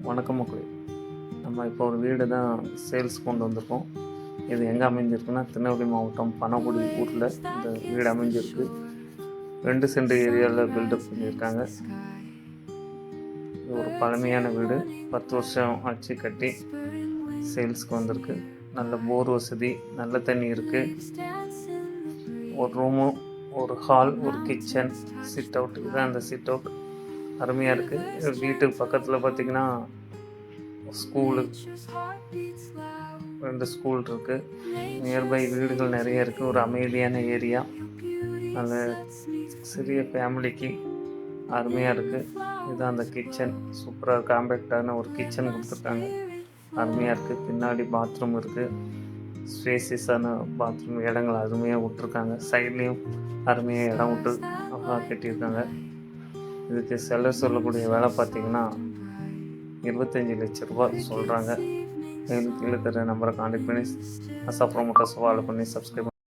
வணக்கம் மக்களே. நம்ம இப்போ ஒரு வீடு தான் சேல்ஸ் கொண்டு வந்திருக்கோம். இது எங்கே அமைஞ்சிருக்குன்னா, திருநெல்வேலி மாவட்டம் பனகுடி ஊரில் இந்த வீடு அமைஞ்சிருக்கு. 2 சென்ட் ஏரியாவில் பில்டப் பண்ணியிருக்காங்க. இது ஒரு பழமையான வீடு, 10 வருஷம் ஆச்சு கட்டி சேல்ஸ்க்கு வந்திருக்கு. நல்ல போர் வசதி, நல்ல தண்ணி இருக்குது. ஒரு ரூமு, ஒரு ஹால், ஒரு கிச்சன், சிட் அவுட். இதுதான் அந்த சிட் அவுட். அருமையாக இருக்குது. வீட்டுக்கு பக்கத்தில் பார்த்திங்கன்னா ஸ்கூலு, 2 ஸ்கூல் இருக்குது. நியர்பை வீடுகள் நிறைய இருக்குது. ஒரு அமைதியான ஏரியா. நல்ல சிறிய ஃபேமிலிக்கு அருமையாக இருக்குது. இதுதான் அந்த கிச்சன். சூப்பராக காம்பேக்டான ஒரு கிச்சன் கொடுத்துருக்காங்க. அருமையாக இருக்குது. பின்னாடி பாத்ரூம் இருக்குது. ஸ்பேசியஸான பாத்ரூம் இடங்கள் அருமையாக விட்டுருக்காங்க. சைட்லேயும் அருமையாக இடம் விட்டு அழகாக கட்டியிருக்காங்க. இதுக்கு செலர் சொல்லக்கூடிய வேலை பார்த்திங்கன்னா 25 லட்ச ரூபா சொல்கிறாங்க. கீழே தர நம்பரை கான்டாக்ட் பண்ணி அசா ப்ரோமோட்டர்ஸ் ஃபாலோ பண்ணி சப்ஸ்கிரைப்